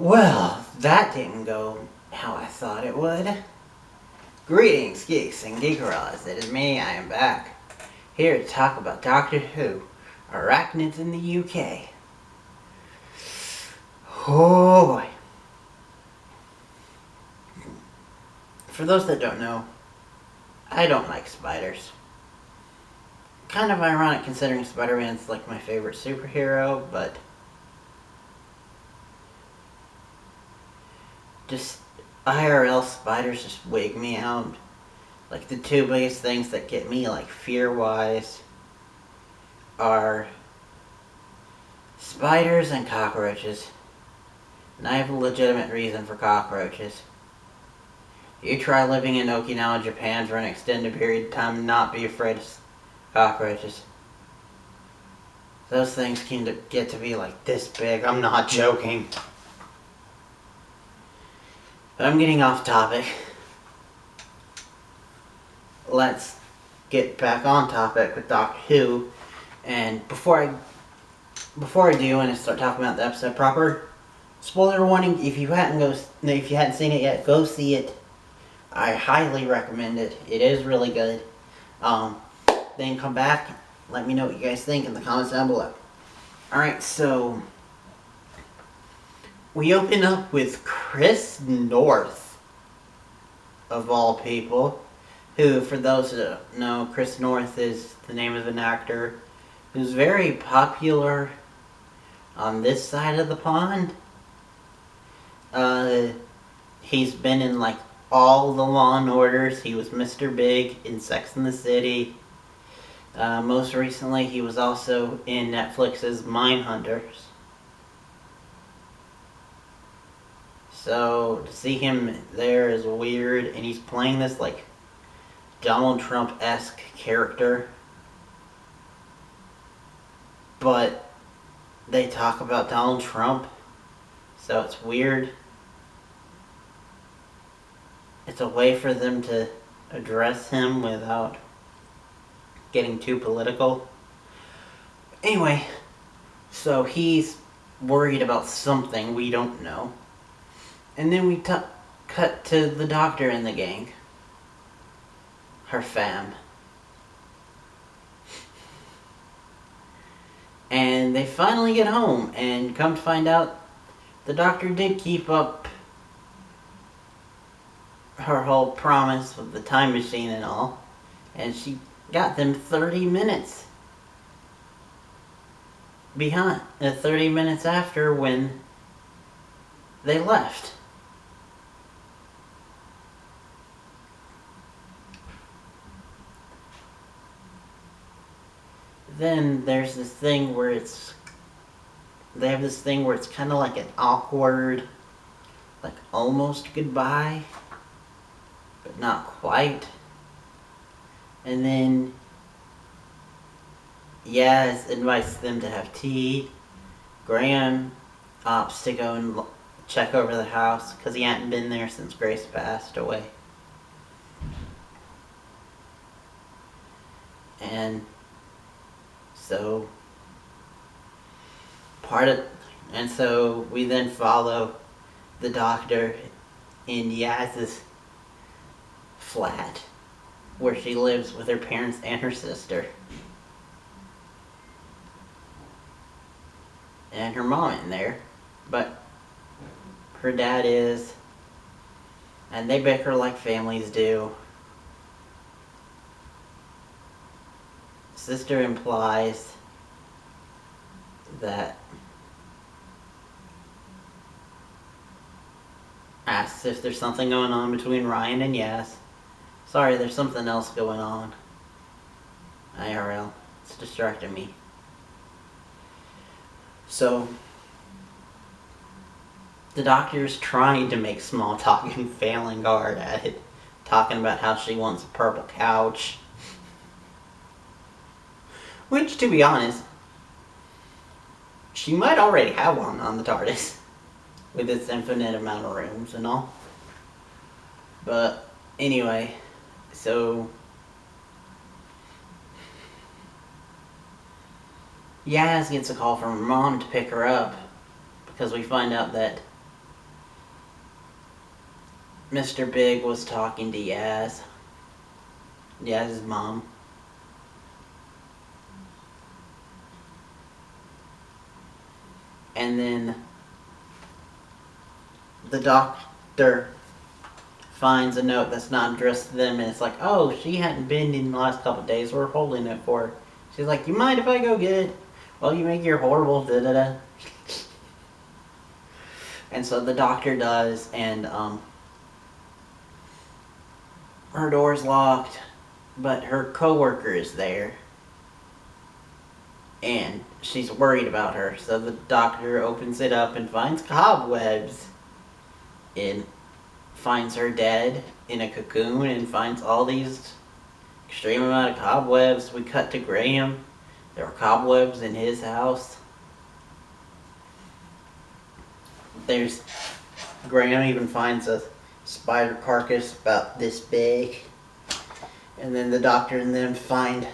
Well, that didn't go how I thought it would. Greetings, geeks and geekeras. It is me, I am back. Here to talk about Doctor Who, Arachnids in the UK. Oh boy. For those that don't know, I don't like spiders. Kind of ironic considering Spider-Man's like my favorite superhero, but just IRL spiders just wig me out. Like the two biggest things that get me like fear-wise are spiders and cockroaches. And I have a legitimate reason for cockroaches. You try living in Okinawa, Japan for an extended period of time and not be afraid of cockroaches. Those things can get to be like this big. I'm not joking. But I'm getting off topic. Let's get back on topic with Doctor Who. And before I do and I start talking about the episode proper, spoiler warning: if you hadn't seen it yet, go see it. I highly recommend it. It is really good. Then come back. Let me know what you guys think in the comments down below. Alright, so we open up with Chris North, of all people, who, for those that don't know, Chris North is the name of an actor who's very popular on this side of the pond. He's been in like all the Law and Orders. He was Mr. Big in Sex and the City. Most recently, he was also in Netflix's Mindhunters. So, to see him there is weird, and he's playing this, like, Donald Trump-esque character. But they talk about Donald Trump, so it's weird. It's a way for them to address him without getting too political. Anyway, so he's worried about something we don't know. And then we cut to the Doctor and the gang. Her fam. And they finally get home, and come to find out, the Doctor did keep up her whole promise with the time machine and all. And she got them 30 minutes behind. 30 minutes after when they left. Then there's this thing where they have this thing where it's kind of like an awkward, like almost goodbye, but not quite. And then Yaz invites them to have tea. Graham opts to go and check over the house because he hadn't been there since Grace passed away. And so we then follow the Doctor in Yaz's flat, where she lives with her parents and her sister. And her mom isn't there, but her dad is, and they bicker like families do. Sister implies that, asks if there's something going on between Ryan and Yaz. Sorry, there's something else going on. IRL. It's distracting me. So, the Doctor's trying to make small talk and failing hard at it. Talking about how she wants a purple couch. Which, to be honest, she might already have one on the TARDIS. With its infinite amount of rooms and all. But, anyway, so Yaz gets a call from her mom to pick her up, because we find out that Mr. Big was talking to Yaz's mom. And then the doctor finds a note that's not addressed to them, and it's like, oh, she hadn't been in the last couple of days. We're holding it for her. She's like, you mind if I go get it? Well, you make your horrible da-da-da. And so the doctor does, and her door's locked, but her coworker is there. And she's worried about her. So the doctor opens it up and finds cobwebs. And finds her dead in a cocoon and finds all these extreme amount of cobwebs. We cut to Graham. There were cobwebs in his house. There's Graham even finds a spider carcass about this big. And then the doctor and them find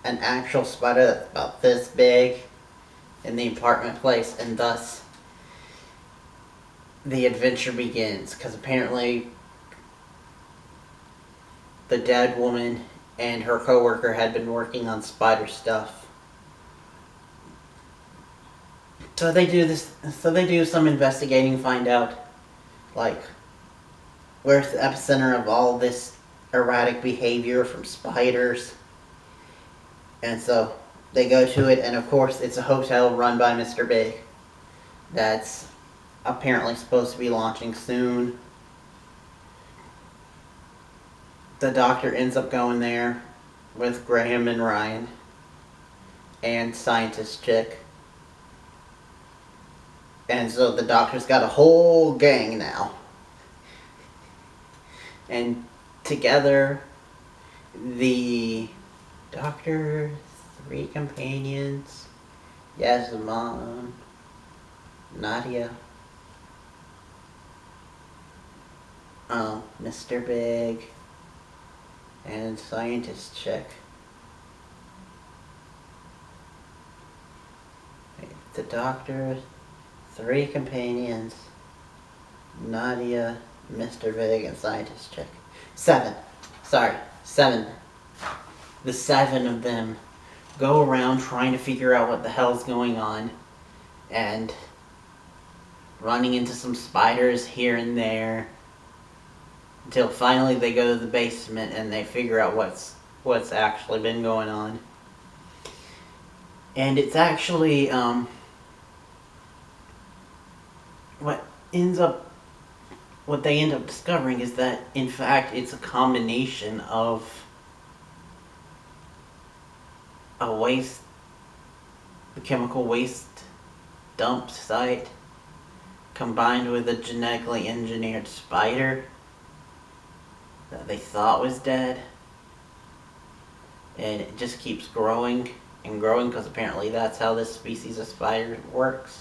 an actual spider that's about this big in the apartment place, and thus the adventure begins, because apparently the dead woman and her coworker had been working on spider stuff. So they do some investigating, find out like where's the epicenter of all this erratic behavior from spiders. And so they go to it, and of course it's a hotel run by Mr. Big that's apparently supposed to be launching soon. The doctor ends up going there with Graham and Ryan and scientist chick. And so the doctor's got a whole gang now. And together, the doctor, 3 companions, Yasmin, Nadia, Mr. Big, and scientist chick. The doctor, 3 companions, Nadia, Mr. Big, and scientist chick. 7. Sorry, 7. The 7 of them go around trying to figure out what the hell's going on, and running into some spiders here and there, until finally they go to the basement and they figure out what's actually been going on. And it's actually what they end up discovering is that in fact it's a combination of a chemical waste dump site combined with a genetically engineered spider that they thought was dead. And it just keeps growing and growing, because apparently that's how this species of spider works.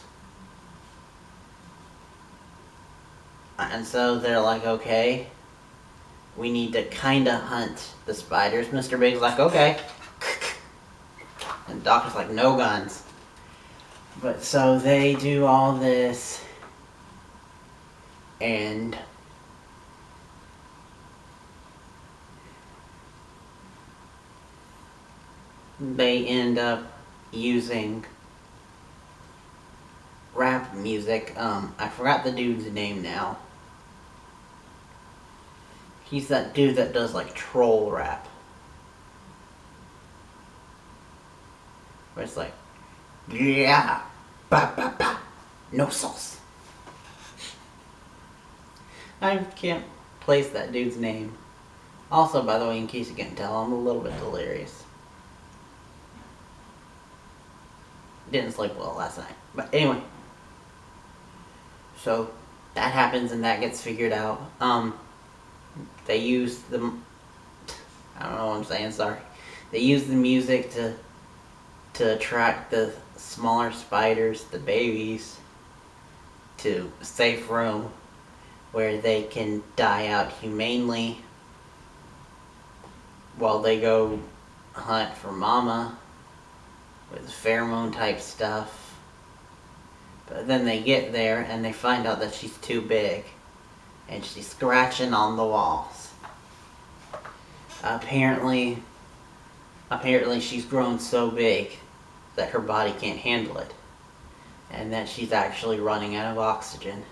And so they're like, okay, we need to kinda hunt the spiders. Mr. Big's like, okay. And the doctor's like, no guns. But so they do all this, and they end up using rap music. I forgot the dude's name now. He's that dude that does like troll rap. Where it's like, yeah, ba ba ba, no sauce. I can't place that dude's name. Also, by the way, in case you can't tell, I'm a little bit delirious. Didn't sleep well last night. But anyway. So, that happens and that gets figured out. They use the... I don't know what I'm saying, sorry. They use the music to attract the smaller spiders, the babies, to a safe room where they can die out humanely while they go hunt for mama with pheromone type stuff. But then they get there and they find out that she's too big. and she's scratching on the walls. Apparently she's grown so big that her body can't handle it, and that she's actually running out of oxygen.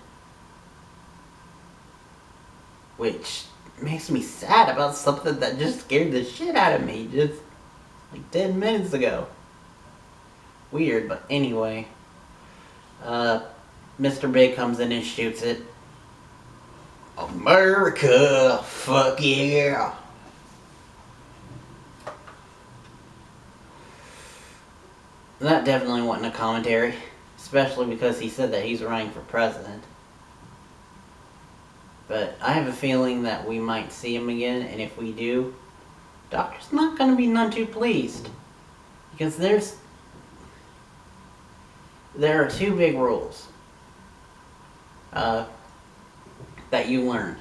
Which makes me sad about something that just scared the shit out of me just like 10 minutes ago. Weird, but anyway. Mr. Big comes in and shoots it. America! Fuck yeah! That definitely wasn't a commentary, especially because he said that he's running for president. But I have a feeling that we might see him again, and if we do, Doctor's not going to be none too pleased. Because there are two big rules that you learn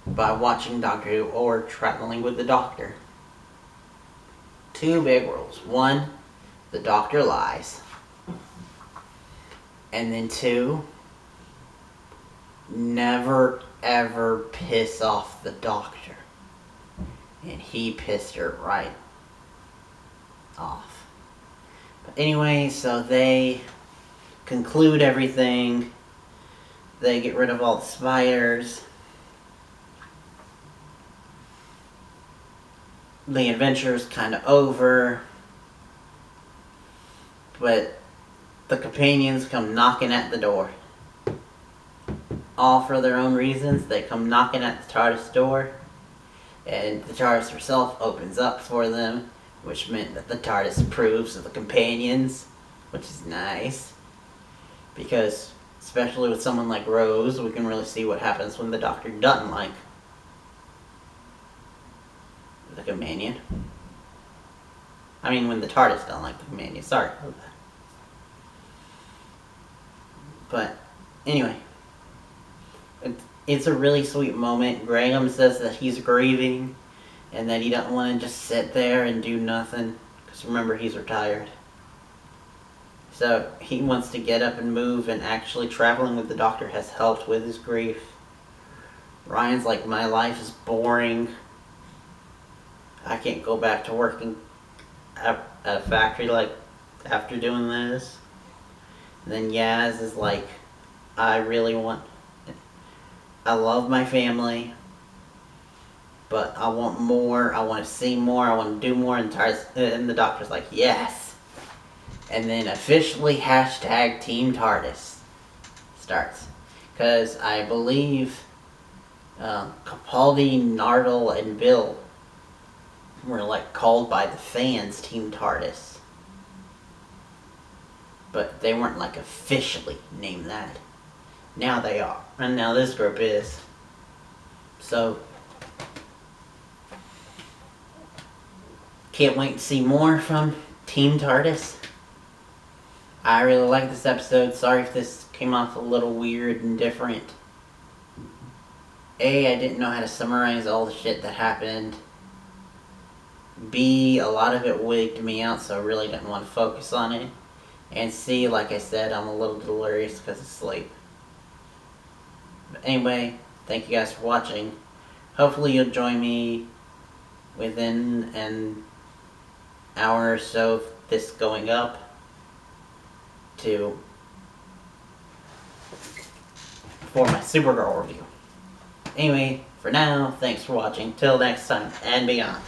by watching Doctor Who or traveling with the Doctor. Two big rules. One, the Doctor lies. And then two, never ever piss off the Doctor. And he pissed her right off. But anyway, so they conclude everything. They get rid of all the spiders. The adventure's kind of over. But the companions come knocking at the door. All for their own reasons. They come knocking at the TARDIS door. And the TARDIS herself opens up for them, which meant that the TARDIS approves of the companions, which is nice. Because, especially with someone like Rose, we can really see what happens when the Doctor doesn't like the companion. I mean, when the TARDIS doesn't like the companion. Sorry. But, anyway. It's a really sweet moment. Graham says that he's grieving and that he doesn't want to just sit there and do nothing. Because remember, he's retired. So he wants to get up and move, and actually traveling with the Doctor has helped with his grief. Ryan's like, my life is boring. I can't go back to working at a factory like after doing this. And then Yaz is like, I love my family, but I want more, I want to see more, I want to do more, and the Doctor's like, yes! And then officially hashtag Team TARDIS starts. Because I believe Capaldi, Nardole, and Bill were like called by the fans Team TARDIS. But they weren't like officially named that. Now they are. And now this group is. So, can't wait to see more from Team TARDIS. I really like this episode. Sorry if this came off a little weird and different. A, I didn't know how to summarize all the shit that happened. B, a lot of it wigged me out, so I really didn't want to focus on it. And C, like I said, I'm a little delirious because of sleep. But anyway, thank you guys for watching. Hopefully you'll join me within an hour or so of this going up for my Supergirl review. Anyway, for now, thanks for watching. Till next time, and beyond.